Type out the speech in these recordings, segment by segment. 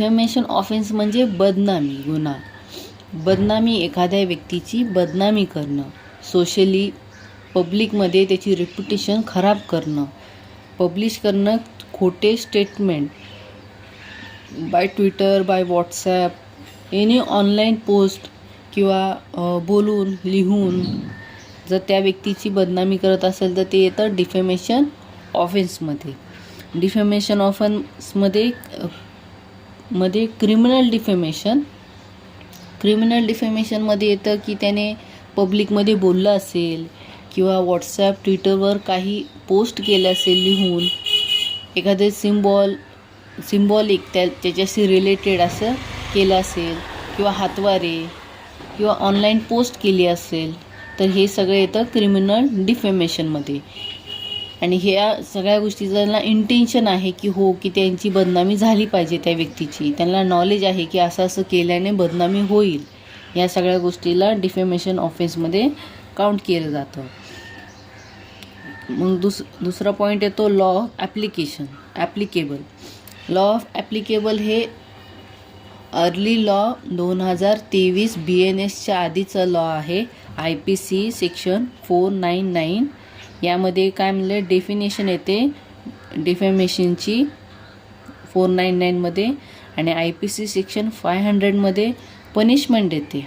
Defamation offence म्हणजे बदनामी गुन्हा. बदनामी, एखाद्या व्यक्तीची बदनामी करणं, सोशली पब्लिकमध्ये त्याची रेप्युटेशन खराब करणं, पब्लिश करणं खोटे statement by Twitter, by WhatsApp, any online post किंवा बोलून लिहून जर त्या व्यक्तीची बदनामी करत असेल तर ते येतं डिफेमेशन ऑफेन्समध्ये. डिफेमेशन ऑफेन्समध्ये क्रिमिनल डिफेमेशनमध्ये येतं की त्याने पब्लिकमध्ये बोललं असेल किंवा व्हॉट्सॲप ट्विटरवर काही पोस्ट केलं असेल लिहून, एखादे सिम्बॉलिक त्याच्याशी रिलेटेड असं केलं असेल किंवा हातवारे किंवा ऑनलाईन पोस्ट केली असेल तर हे सगळं येतं क्रिमिनल डिफेमेशनमध्ये. आणि ह्या सगळ्या गोष्टीचं त्यांना इंटेन्शन आहे की की त्यांची बदनामी झाली पाहिजे त्या व्यक्तीची, त्यांना नॉलेज आहे की असं असं केल्याने बदनामी होईल. या सगळ्या गोष्टीला डिफेमेशन ऑफेन्समध्ये काउंट केलं जातं. मग दुसरा पॉईंट येतो law of applicable. Law of applicable हे अर्ली लॉ 2023 BNSच्या आधीचं लॉ आहे. IPC section 499. यामध्ये काय म्हणलं डेफिनेशन येते डिफेमेशनची 499मध्ये आणि IPC सेक्शन 500मध्ये पनिशमेंट येते.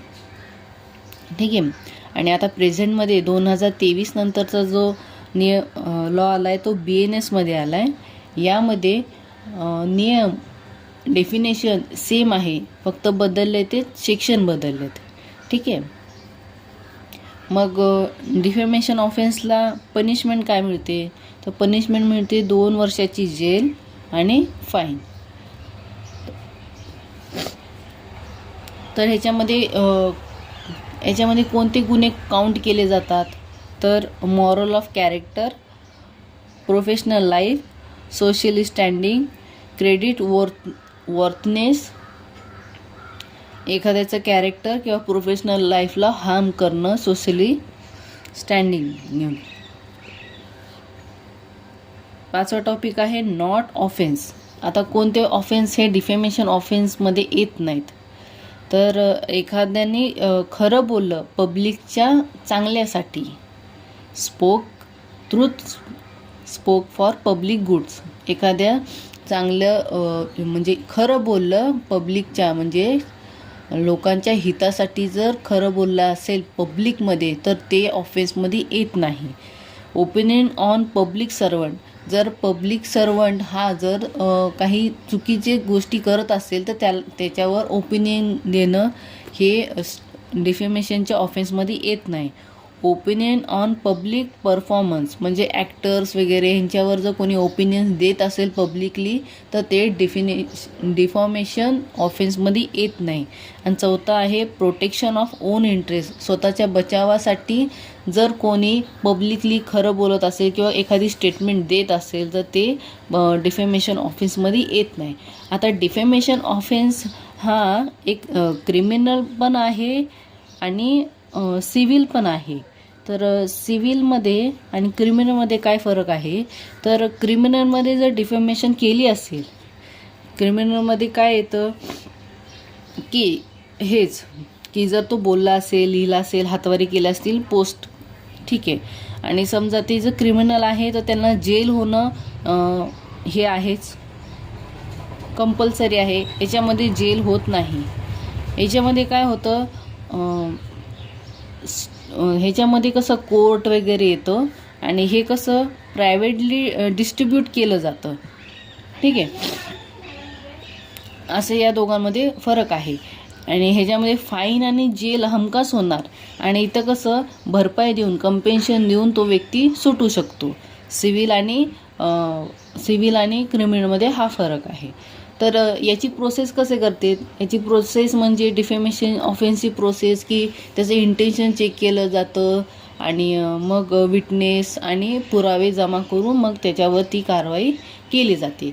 ठीक आहे. आणि आता प्रेझेंटमध्ये 2023 नंतरचा जो लॉ आला आहे तो BNSमध्ये आला आहे. यामध्ये नियम डेफिनेशन सेम आहे, फक्त बदलले ते सेक्शन बदललेत. ठीक आहे. मग डिफेमेशन ऑफेन्सला पनिशमेंट काय मिळते, तर पनिशमेंट मिळते 2 वर्षाची जेल आणि फाईन. तर ह्याच्यामध्ये कोणते गुन्हे काउंट केले जातात, तर moral of character, professional life, socially standing, credit वर्थनेस, एखाद्याचं कॅरेक्टर किंवा प्रोफेशनल लाईफला हार्म करणं सोशली स्टँडिंग घेऊन. 5वा टॉपिक आहे नॉट ऑफेन्स. आता कोणते ऑफेन्स हे डिफेमेशन ऑफेन्समध्ये येत नाहीत, तर एखाद्याने खरं बोललं पब्लिकच्या चांगल्यासाठी, स्पोक फॉर पब्लिक गुड्स, एखाद्या चांगलं म्हणजे खरं बोललं पब्लिकच्या म्हणजे लोकांच्या हितासाठी जर खरं बोललं असेल पब्लिकमध्ये तर ते ऑफेन्समध्ये येत नाही. ओपिनियन ऑन पब्लिक सर्वंट, जर पब्लिक सर्वंट हा जर काही चुकीचे गोष्टी करत असेल तर त्याच्यावर ओपिनियन देणं हे डिफेमेशनच्या ऑफेन्समध्ये येत नाही. ओपिनियन ऑन पब्लिक परफॉर्मन्स म्हणजे ॲक्टर्स वगैरे ह्यांच्यावर जर कोणी ओपिनियन्स देत असेल पब्लिकली तर ते डिफॉमेशन ऑफेन्समध्ये येत नाही. आणि 4था आहे प्रोटेक्शन ऑफ ओन इंटरेस्ट. स्वतःच्या बचावासाठी जर कोणी पब्लिकली खरं बोलत असेल किंवा एखादी स्टेटमेंट देत असेल तर ते डिफेमेशन ऑफेन्समध्ये येत नाही. आता डिफेमेशन ऑफेन्स हा एक क्रिमिनल पण आहे आणि सिव्हिल पण आहे. तर सिव्हिलमध्ये आणि क्रिमिनलमध्ये काय फरक आहे, तर क्रिमिनलमध्ये जर डिफेमेशन केली असेल, क्रिमिनलमध्ये काय येतं की जर तो बोलला असेल, लिहिला असेल, हातवारी केल्या असतील पोस्ट, ठीक आहे, आणि समजा ते जर क्रिमिनल आहे तर त्यांना जेल होणं हे आहेच, कंपल्सरी आहे. याच्यामध्ये जेल होत नाही. याच्यामध्ये काय होतं, ह्याच्यामध्ये कसं कोर्ट वगैरे येतं आणि हे कसं प्रायव्हेटली डिस्ट्रीब्यूट केलं जातं. ठीक आहे. असं या दोघांमध्ये फरक आहे. आणि ह्याच्यामध्ये फाईन आणि जेल हमखास होणार आणि इथं कसं भरपाई देऊन कंपेन्शन देऊन तो व्यक्ती सुटू शकतो. सिव्हिल आणि क्रिमिनलमध्ये हा फरक आहे. तर याची प्रोसेस कसे करते, याची प्रोसेस म्हणजे डिफेमेशन ऑफेन्सची प्रोसेस की त्याचं इंटेन्शन चेक केलं जातं आणि मग विटनेस आणि पुरावे जमा करून मग त्याच्यावर ती कारवाई केली जाते.